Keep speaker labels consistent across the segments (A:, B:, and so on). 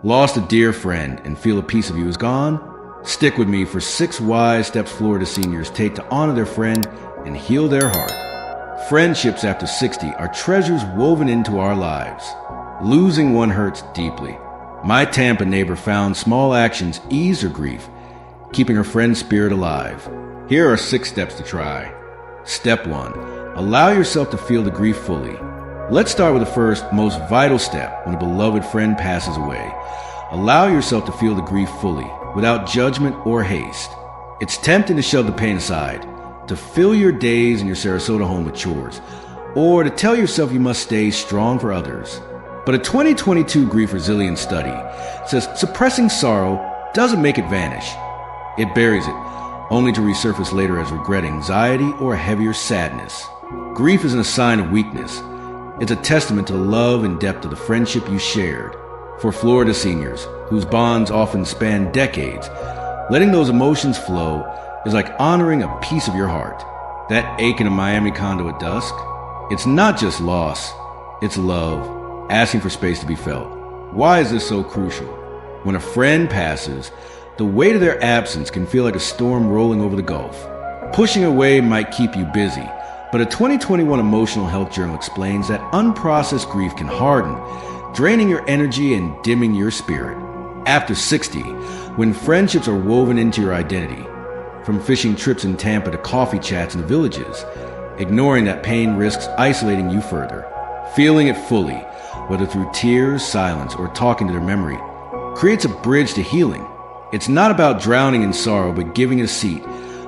A: Lost a dear friend and feel a piece of you is gone? Stick with me for 6 wise steps Florida seniors take to honor their friend and heal their heart. Friendships after 60 are treasures woven into our lives. Losing one hurts deeply. My Tampa neighbor found small actions ease her grief, keeping her friend's spirit alive. Here are 6 steps to try. Step 1. Allow yourself to feel the grief fully. Let's start with the first, most vital step when a beloved friend passes away. Allow yourself to feel the grief fully, without judgment or haste. It's tempting to shove the pain aside, to fill your days in your Sarasota home with chores, or to tell yourself you must stay strong for others. But a 2022 grief resilience study says suppressing sorrow doesn't make it vanish. It buries it, only to resurface later as regret, anxiety, or a heavier sadness. Grief isn't a sign of weakness. It's a testament to the love and depth of the friendship you shared. For Florida seniors, whose bonds often span decades, letting those emotions flow is like honoring a piece of your heart. That ache in a Miami condo at dusk, it's not just loss, it's love, asking for space to be felt. Why is this so crucial? When a friend passes, the weight of their absence can feel like a storm rolling over the Gulf. Pushing away might keep you busy, but a 2021 emotional health journal explains that unprocessed grief can harden, draining your energy and dimming your spirit. After 60, when friendships are woven into your identity, from fishing trips in Tampa to coffee chats in the villages, ignoring that pain risks isolating you further. Feeling it fully, whether through tears, silence, or talking to their memory, creates a bridge to healing. It's not about drowning in sorrow, but giving it a seat,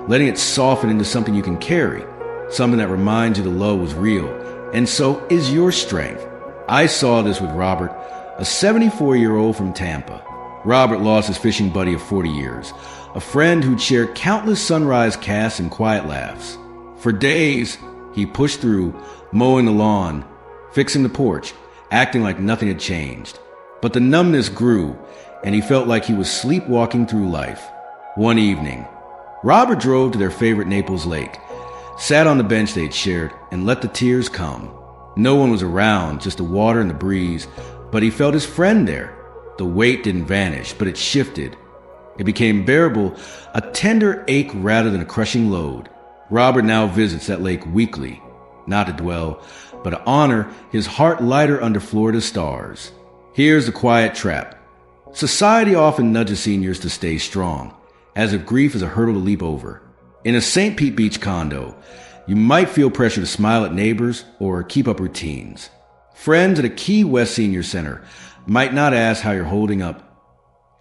A: letting it soften into something you can carry, something that reminds you the love was real, and so is your strength. I saw this with Robert, a 74-year-old from Tampa. Robert lost his fishing buddy of 40 years, a friend who'd shared countless sunrise casts and quiet laughs. For days, he pushed through, mowing the lawn, fixing the porch, acting like nothing had changed. But the numbness grew, and he felt like he was sleepwalking through life. One evening, Robert drove to their favorite Naples lake, sat on the bench they'd shared, and let the tears come. No one was around, just the water and the breeze, but he felt his friend there. The weight didn't vanish, but it shifted. It became bearable, a tender ache rather than a crushing load. Robert now visits that lake weekly, not to dwell, but to honor his heart lighter under Florida's stars. Here's the quiet trap. Society often nudges seniors to stay strong, as if grief is a hurdle to leap over. In a St. Pete Beach condo, you might feel pressure to smile at neighbors or keep up routines. Friends at a Key West senior center might not ask how you're holding up,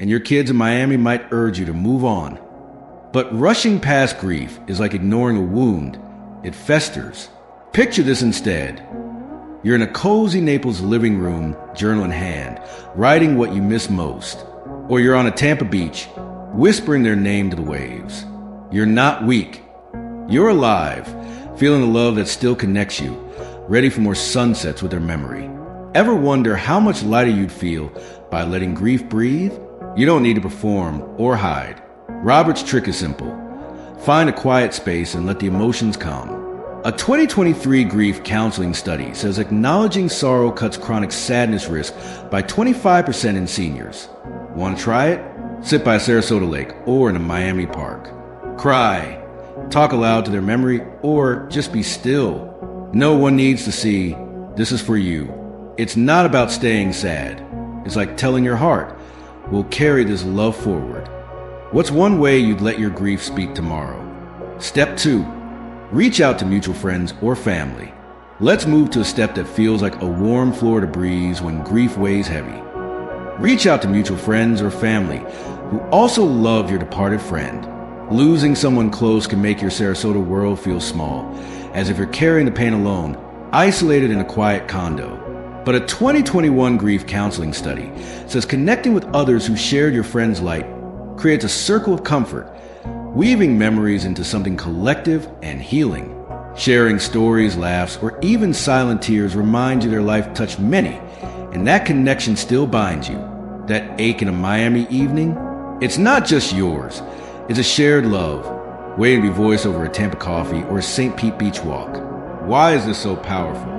A: and your kids in Miami might urge you to move on. But rushing past grief is like ignoring a wound. It festers. Picture this instead. You're in a cozy Naples living room, journal in hand, writing what you miss most. Or you're on a Tampa beach, whispering their name to the waves. You're not weak. You're alive, feeling the love that still connects you, ready for more sunsets with their memory. Ever wonder how much lighter you'd feel by letting grief breathe? You don't need to perform or hide. Robert's trick is simple. Find a quiet space and let the emotions come. A 2023 grief counseling study says acknowledging sorrow cuts chronic sadness risk by 25% in seniors. Want to try it? Sit by a Sarasota lake or in a Miami park. Cry, talk aloud to their memory, or just be still. No one needs to see, this is for you. It's not about staying sad. It's like telling your heart, we'll carry this love forward. What's one way you'd let your grief speak tomorrow? Step 2, reach out to mutual friends or family. Let's move to a step that feels like a warm Florida breeze when grief weighs heavy. Reach out to mutual friends or family who also love your departed friend. Losing someone close can make your Sarasota world feel small, as if you're carrying the pain alone, isolated in a quiet condo. But a 2021 grief counseling study says connecting with others who shared your friend's light creates a circle of comfort, weaving memories into something collective and healing. Sharing stories, laughs, or even silent tears remind you their life touched many, and that connection still binds you. That ache in a Miami evening, it's not just yours. It's a shared love, waiting to be voiced over a Tampa coffee or a St. Pete beach walk. Why is this so powerful?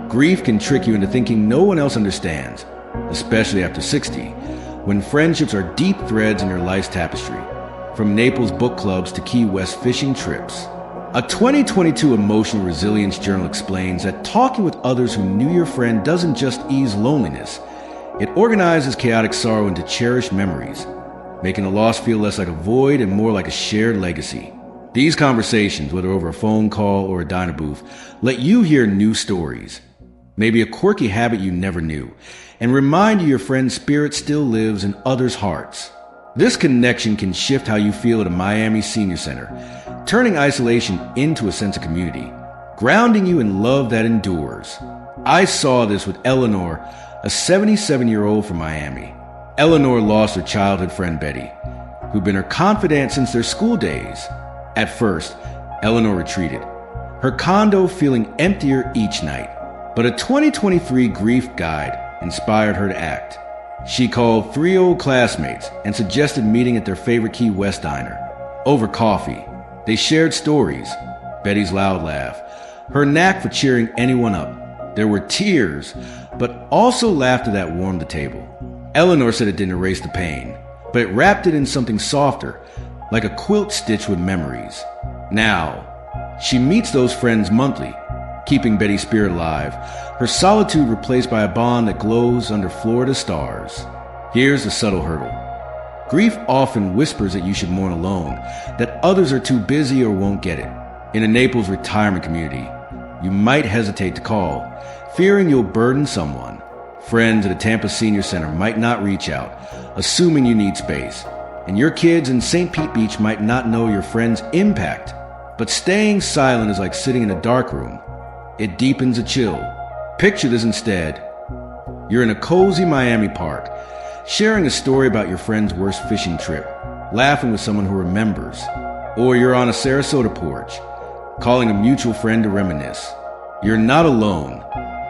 A: Grief can trick you into thinking no one else understands, especially after 60. when friendships are deep threads in your life's tapestry, from Naples book clubs to Key West fishing trips. A 2022 emotional resilience journal explains that talking with others who knew your friend doesn't just ease loneliness, it organizes chaotic sorrow into cherished memories, making the loss feel less like a void and more like a shared legacy. These conversations, whether over a phone call or a diner booth, let you hear new stories, maybe a quirky habit you never knew, and remind you your friend's spirit still lives in others' hearts. This connection can shift how you feel at a Miami senior center, turning isolation into a sense of community, grounding you in love that endures. I saw this with Eleanor, a 77-year-old from Miami. Eleanor lost her childhood friend Betty, who'd been her confidant since their school days. At first, Eleanor retreated, her condo feeling emptier each night, but a 2023 grief guide inspired her to act. She called 3 old classmates and suggested meeting at their favorite Key West diner. Over coffee, they shared stories, Betty's loud laugh, her knack for cheering anyone up. There were tears, but also laughter that warmed the table. Eleanor said it didn't erase the pain, but it wrapped it in something softer, like a quilt stitched with memories. Now, she meets those friends monthly, keeping Betty's spirit alive, her solitude replaced by a bond that glows under Florida stars. Here's the subtle hurdle. Grief often whispers that you should mourn alone, that others are too busy or won't get it. In a Naples retirement community, you might hesitate to call, fearing you'll burden someone. Friends at a Tampa senior center might not reach out, assuming you need space. And your kids in St. Pete Beach might not know your friend's impact. But staying silent is like sitting in a dark room. It deepens a chill. Picture this instead. You're in a cozy Miami park, sharing a story about your friend's worst fishing trip, laughing with someone who remembers. Or you're on a Sarasota porch, calling a mutual friend to reminisce. You're not alone.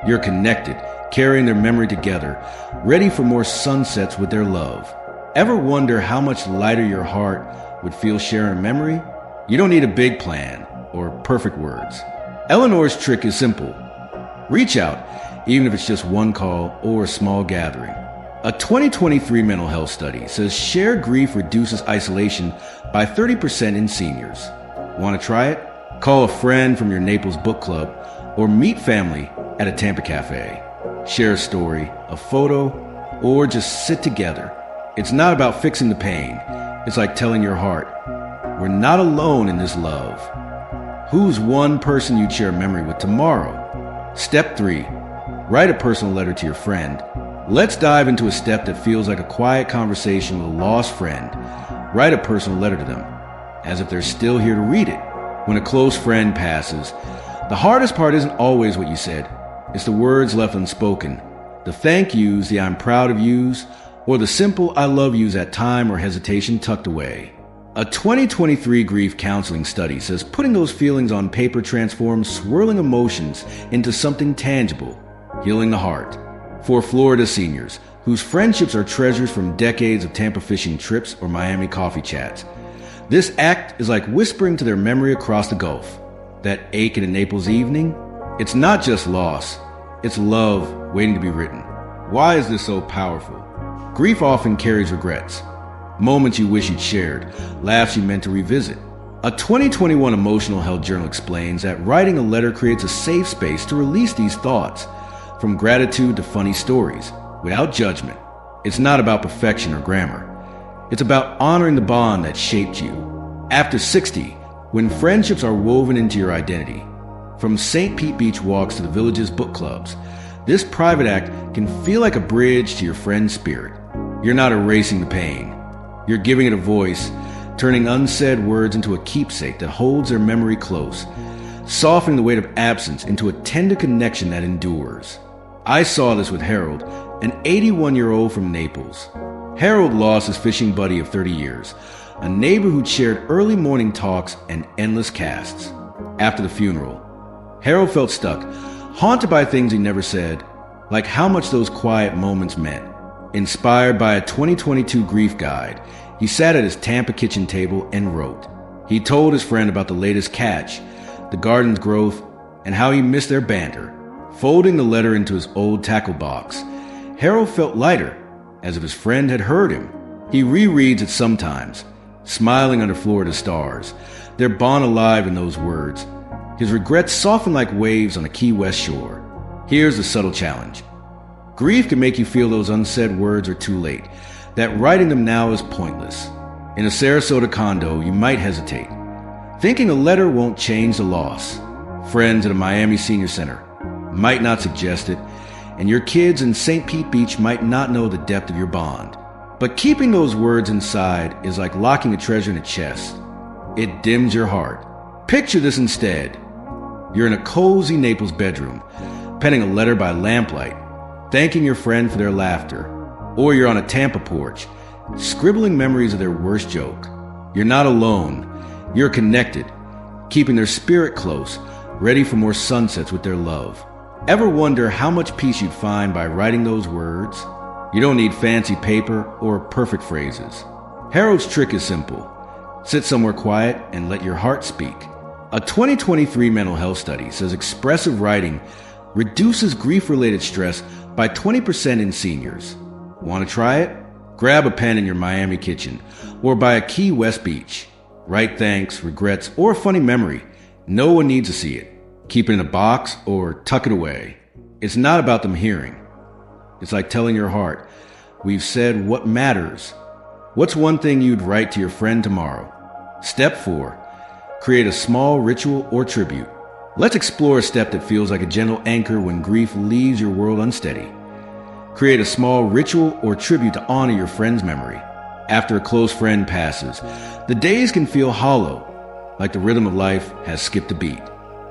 A: You're connected, carrying their memory together, ready for more sunsets with their love. Ever wonder how much lighter your heart would feel sharing a memory? You don't need a big plan or perfect words. Eleanor's trick is simple. Reach out, even if it's just one call or a small gathering. A 2023 mental health study says shared grief reduces isolation by 30% in seniors. Want to try it? Call a friend from your Naples book club or meet family at a Tampa cafe. Share a story, a photo, or just sit together. It's not about fixing the pain. It's like telling your heart, we're not alone in this love. Who's one person you'd share a memory with tomorrow? Step 3, write a personal letter to your friend. Let's dive into a step that feels like a quiet conversation with a lost friend. Write a personal letter to them, as if they're still here to read it. When a close friend passes, the hardest part isn't always what you said. It's the words left unspoken, the thank yous, the I'm proud of yous, or the simple I love yous at time or hesitation tucked away. A 2023 grief counseling study says putting those feelings on paper transforms swirling emotions into something tangible, healing the heart. For Florida seniors, whose friendships are treasures from decades of Tampa fishing trips or Miami coffee chats, this act is like whispering to their memory across the Gulf. That ache in a Naples evening, it's not just loss, it's love waiting to be written. Why is this so powerful? Grief often carries regrets. Moments you wish you'd shared, laughs you meant to revisit. A 2021 emotional health journal explains that writing a letter creates a safe space to release these thoughts, from gratitude to funny stories, without judgment. It's not about perfection or grammar. It's about honoring the bond that shaped you. After 60, when friendships are woven into your identity, from St. Pete Beach walks to the village's book clubs, this private act can feel like a bridge to your friend's spirit. You're not erasing the pain. You're giving it a voice, turning unsaid words into a keepsake that holds their memory close, softening the weight of absence into a tender connection that endures. I saw this with Harold, an 81-year-old from Naples. Harold lost his fishing buddy of 30 years, a neighbor who'd shared early morning talks and endless casts. After the funeral, Harold felt stuck, haunted by things he never said, like how much those quiet moments meant. Inspired by a 2022 grief guide, he sat at his Tampa kitchen table and wrote. He told his friend about the latest catch, the garden's growth, and how he missed their banter. Folding the letter into his old tackle box, Harold felt lighter, as if his friend had heard him. He rereads it sometimes, smiling under Florida stars, their bond alive in those words. His regrets soften like waves on a Key West shore. Here's the subtle challenge. Grief can make you feel those unsaid words are too late, that writing them now is pointless. In a Sarasota condo, you might hesitate, thinking a letter won't change the loss. Friends at a Miami senior center might not suggest it, and your kids in St. Pete Beach might not know the depth of your bond. But keeping those words inside is like locking a treasure in a chest. It dims your heart. Picture this instead. You're in a cozy Naples bedroom, penning a letter by lamplight, thanking your friend for their laughter. Or you're on a Tampa porch, scribbling memories of their worst joke. You're not alone. You're connected, keeping their spirit close, ready for more sunsets with their love. Ever wonder how much peace you'd find by writing those words? You don't need fancy paper or perfect phrases. Harold's trick is simple. Sit somewhere quiet and let your heart speak. A 2023 mental health study says expressive writing reduces grief-related stress by 20% in seniors. Want to try it? Grab a pen in your Miami kitchen or by a Key West beach. Write thanks, regrets, or a funny memory. No one needs to see it. Keep it in a box or tuck it away. It's not about them hearing. It's like telling your heart, we've said what matters. What's one thing you'd write to your friend tomorrow? Step 4. Create a small ritual or tribute. Let's explore a step that feels like a gentle anchor when grief leaves your world unsteady. Create a small ritual or tribute to honor your friend's memory. After a close friend passes, the days can feel hollow, like the rhythm of life has skipped a beat.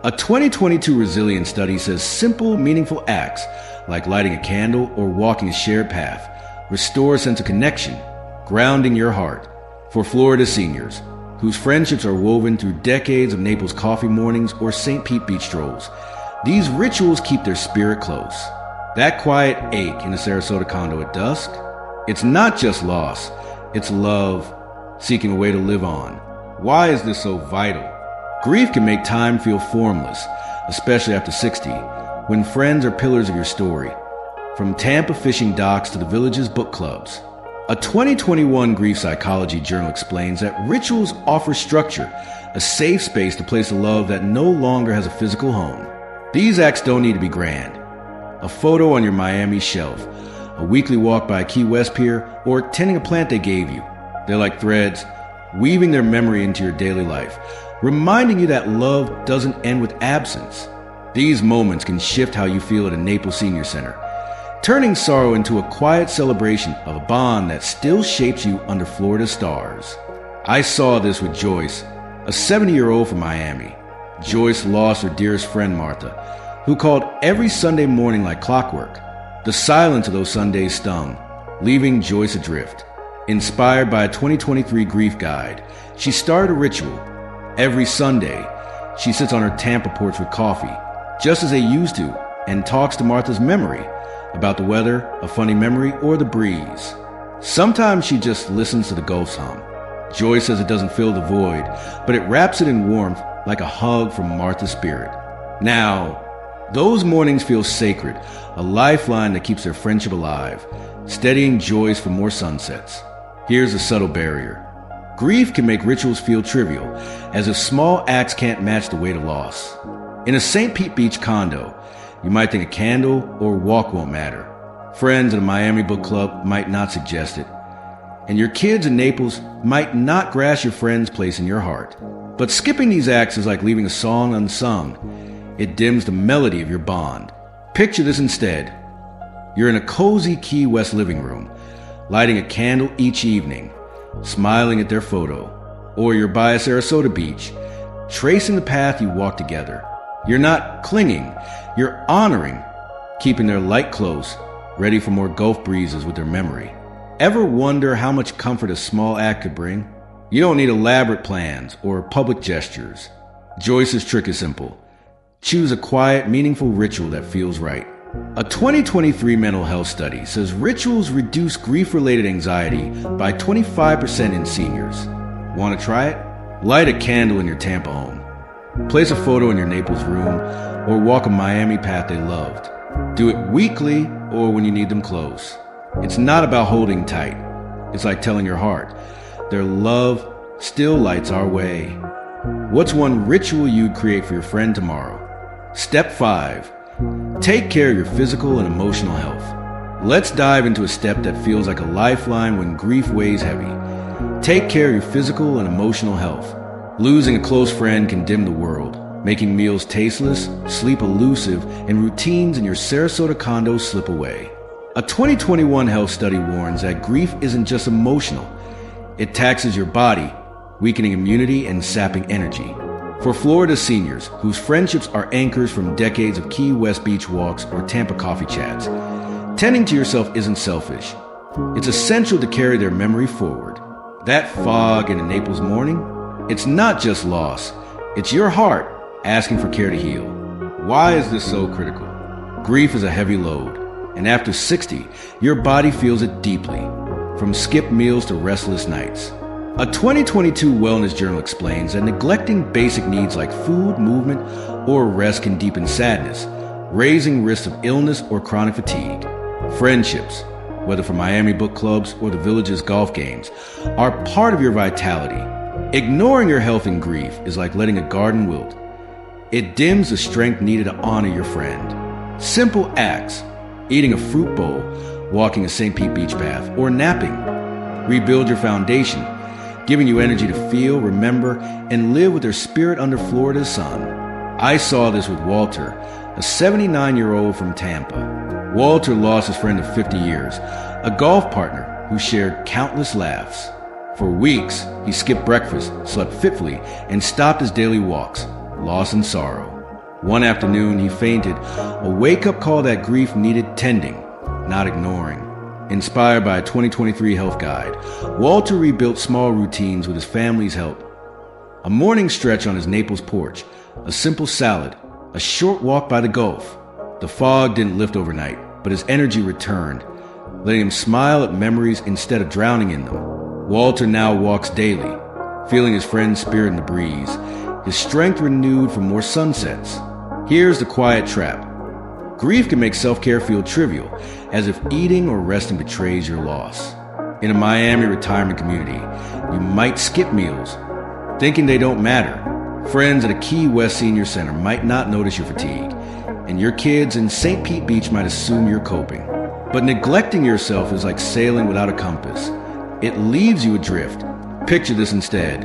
A: A 2022 resilience study says simple, meaningful acts, like lighting a candle or walking a shared path, restore a sense of connection, grounding your heart. For Florida seniors, whose friendships are woven through decades of Naples coffee mornings or St. Pete beach strolls, these rituals keep their spirit close. That quiet ache in a Sarasota condo at dusk, it's not just loss, it's love, seeking a way to live on. Why is this so vital? Grief can make time feel formless, especially after 60, when friends are pillars of your story. From Tampa fishing docks to the village's book clubs. A 2021 grief psychology journal explains that rituals offer structure, a safe space to place a love that no longer has a physical home. These acts don't need to be grand. A photo on your Miami shelf, a weekly walk by a Key West pier, or tending a plant they gave you. They're like threads, weaving their memory into your daily life, reminding you that love doesn't end with absence. These moments can shift how you feel at a Naples Senior Center, turning sorrow into a quiet celebration of a bond that still shapes you under Florida stars. I saw this with Joyce, a 70-year-old from Miami. Joyce lost her dearest friend, Martha, who called every Sunday morning like clockwork. The silence of those Sundays stung, leaving Joyce adrift. Inspired by a 2023 grief guide, she started a ritual. Every Sunday, she sits on her Tampa porch with coffee, just as they used to, and talks to Martha's memory about the weather, a funny memory, or the breeze. Sometimes she just listens to the Gulf's hum. Joyce says it doesn't fill the void, but it wraps it in warmth like a hug from Martha's spirit. Now, those mornings feel sacred, a lifeline that keeps their friendship alive, steadying Joyce for more sunsets. Here's a subtle barrier. Grief can make rituals feel trivial, as if small acts can't match the weight of loss. In a St. Pete Beach condo, you might think a candle or walk won't matter. Friends at a Miami book club might not suggest it. And your kids in Naples might not grasp your friend's place in your heart. But skipping these acts is like leaving a song unsung. It dims the melody of your bond. Picture this instead. You're in a cozy Key West living room, lighting a candle each evening, smiling at their photo. Or you're by a Sarasota beach, tracing the path you walk together. You're not clinging, you're honoring, keeping their light close, ready for more Gulf breezes with their memory. Ever wonder how much comfort a small act could bring? You don't need elaborate plans or public gestures. Joyce's trick is simple. Choose a quiet, meaningful ritual that feels right. A 2023 mental health study says rituals reduce grief-related anxiety by 25% in seniors. Want to try it? Light a candle in your Tampa home. Place a photo in your Naples room, or walk a Miami path they loved. Do it weekly or when you need them close. It's not about holding tight. It's like telling your heart, their love still lights our way. What's one ritual you'd create for your friend tomorrow? Step 5. Take care of your physical and emotional health. Let's dive into a step that feels like a lifeline when grief weighs heavy. Take care of your physical and emotional health. Losing a close friend can dim the world, making meals tasteless, sleep elusive, and routines in your Sarasota condo slip away. A 2021 health study warns that grief isn't just emotional. It taxes your body, weakening immunity and sapping energy. For Florida seniors whose friendships are anchors from decades of Key West beach walks or Tampa coffee chats, tending to yourself isn't selfish. It's essential to carry their memory forward. That fog in a Naples morning, it's not just loss. It's your heart asking for care to heal. Why is this so critical? Grief is a heavy load, and after 60, your body feels it deeply, from skipped meals to restless nights. A 2022 wellness journal explains that neglecting basic needs like food, movement, or rest can deepen sadness, raising risks of illness or chronic fatigue. Friendships, whether for Miami book clubs or the Village's golf games, are part of your vitality. Ignoring your health in grief is like letting a garden wilt. It dims the strength needed to honor your friend. Simple acts, eating a fruit bowl, walking a St. Pete beach path, or napping, rebuild your foundation, giving you energy to feel, remember, and live with their spirit under Florida's sun. I saw this with Walter, a 79-year-old from Tampa. Walter lost his friend of 50 years, a golf partner who shared countless laughs. For weeks, he skipped breakfast, slept fitfully, and stopped his daily walks, lost in sorrow. One afternoon, he fainted, a wake-up call that grief needed tending, not ignoring. Inspired by a 2023 health guide, Walter rebuilt small routines with his family's help. A morning stretch on his Naples porch, a simple salad, a short walk by the Gulf. The fog didn't lift overnight, but his energy returned, letting him smile at memories instead of drowning in them. Walter now walks daily, feeling his friend's spirit in the breeze, his strength renewed for more sunsets. Here's the quiet trap. Grief can make self-care feel trivial, as if eating or resting betrays your loss. In a Miami retirement community, you might skip meals, thinking they don't matter. Friends at a Key West senior center might not notice your fatigue, and your kids in St. Pete Beach might assume you're coping. But neglecting yourself is like sailing without a compass. It leaves you adrift. Picture this instead.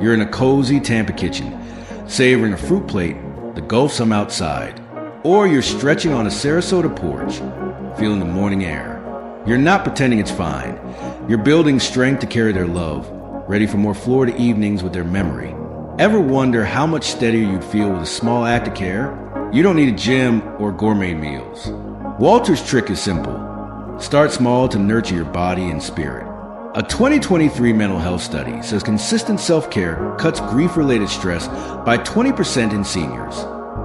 A: You're in a cozy Tampa kitchen, savoring a fruit plate, the Gulf sun outside. Or you're stretching on a Sarasota porch, feeling the morning air. You're not pretending it's fine. You're building strength to carry their love, ready for more Florida evenings with their memory. Ever wonder how much steadier you'd feel with a small act of care? You don't need a gym or gourmet meals. Walter's trick is simple. Start small to nurture your body and spirit. A 2023 mental health study says consistent self-care cuts grief-related stress by 20% in seniors.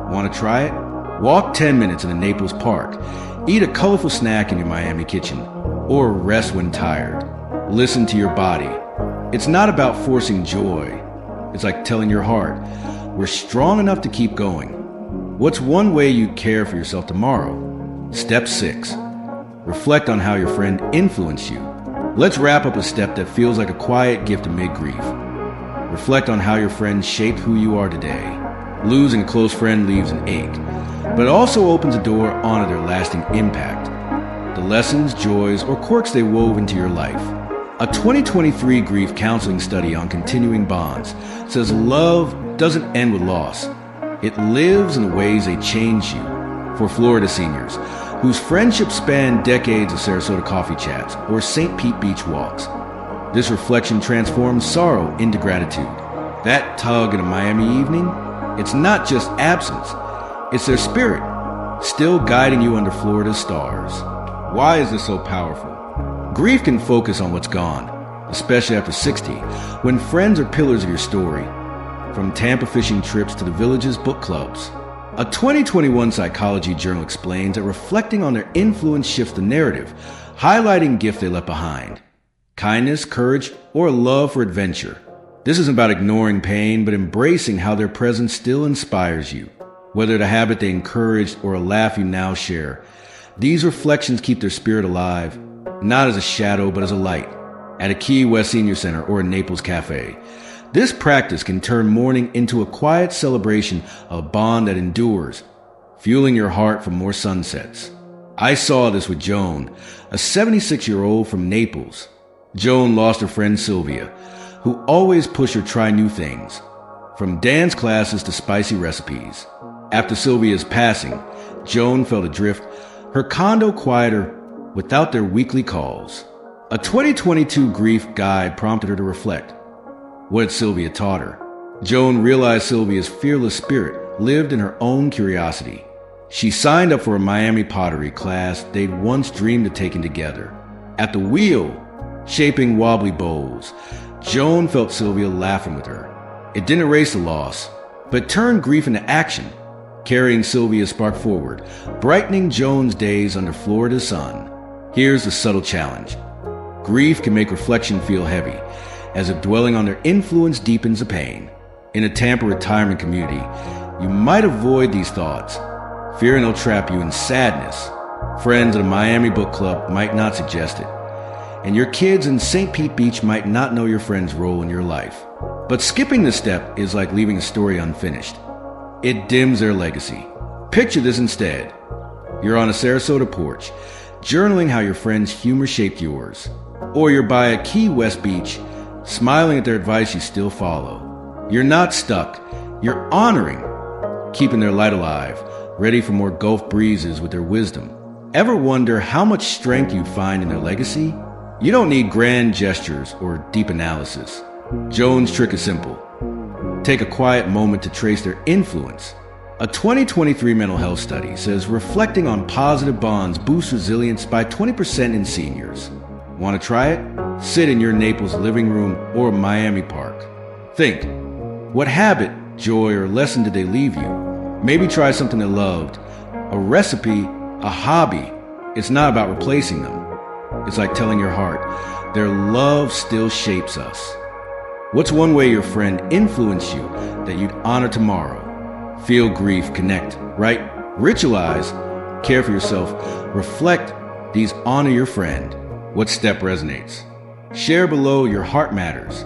A: Want to try it? Walk 10 minutes in a Naples park, eat a colorful snack in your Miami kitchen, or rest when tired. Listen to your body. It's not about forcing joy. It's like telling your heart, we're strong enough to keep going. What's one way you care for yourself tomorrow? Step 6. Reflect on how your friend influenced you. Let's wrap up a step that feels like a quiet gift amid grief. Reflect on how your friend shaped who you are today. Losing a close friend leaves an ache, but it also opens a door onto their lasting impact. The lessons, joys, or quirks they wove into your life. A 2023 grief counseling study on continuing bonds says love doesn't end with loss. It lives in the ways they change you. For Florida seniors, whose friendships span decades of Sarasota coffee chats or St. Pete beach walks, this reflection transforms sorrow into gratitude. That tug in a Miami evening, it's not just absence, it's their spirit, still guiding you under Florida's stars. Why is this so powerful? Grief can focus on what's gone, especially after 60, when friends are pillars of your story, from Tampa fishing trips to the Village's book clubs. A 2021 psychology journal explains that reflecting on their influence shifts the narrative, highlighting gifts they left behind. Kindness, courage, or a love for adventure. This isn't about ignoring pain, but embracing how their presence still inspires you. Whether the habit they encouraged or a laugh you now share, these reflections keep their spirit alive, not as a shadow but as a light, at a Key West Senior Center or a Naples cafe. This practice can turn mourning into a quiet celebration of a bond that endures, fueling your heart for more sunsets. I saw this with Joan, a 76-year-old from Naples. Joan lost her friend Sylvia, who always pushed her to try new things, from dance classes to spicy recipes. After Sylvia's passing, Joan felt adrift, her condo quieter without their weekly calls. A 2022 grief guide prompted her to reflect. What had Sylvia taught her? Joan realized Sylvia's fearless spirit lived in her own curiosity. She signed up for a Miami pottery class they'd once dreamed of taking together. At the wheel, shaping wobbly bowls, Joan felt Sylvia laughing with her. It didn't erase the loss, but turned grief into action, carrying Sylvia's spark forward, brightening Joan's days under Florida's sun. Here's the subtle challenge. Grief can make reflection feel heavy, as if dwelling on their influence deepens the pain. In a Tampa retirement community, you might avoid these thoughts, fearing they'll trap you in sadness. Friends at a Miami book club might not suggest it, and your kids in St. Pete Beach might not know your friend's role in your life. But skipping this step is like leaving a story unfinished. It dims their legacy. Picture this instead. You're on a Sarasota porch, journaling how your friend's humor shaped yours. Or you're by a Key West beach, smiling at their advice you still follow. You're not stuck. You're honoring, keeping their light alive, ready for more Gulf breezes with their wisdom. Ever wonder how much strength you find in their legacy? You don't need grand gestures or deep analysis. Joan's trick is simple. Take a quiet moment to trace their influence. A 2023 mental health study says reflecting on positive bonds boosts resilience by 20% in seniors. Want to try it? Sit in your Naples living room or Miami park. Think, what habit, joy, or lesson did they leave you? Maybe try something they loved, a recipe, a hobby. It's not about replacing them. It's like telling your heart, their love still shapes us. What's one way your friend influenced you that you'd honor tomorrow? Feel grief, connect, write, ritualize, care for yourself, reflect, these honor your friend. What step resonates? Share below your heart matters.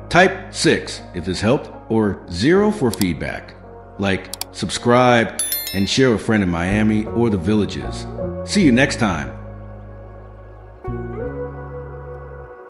A: Type 6 if this helped, or 0 for feedback. Like, subscribe, and share with a friend in Miami or the Villages. See you next time.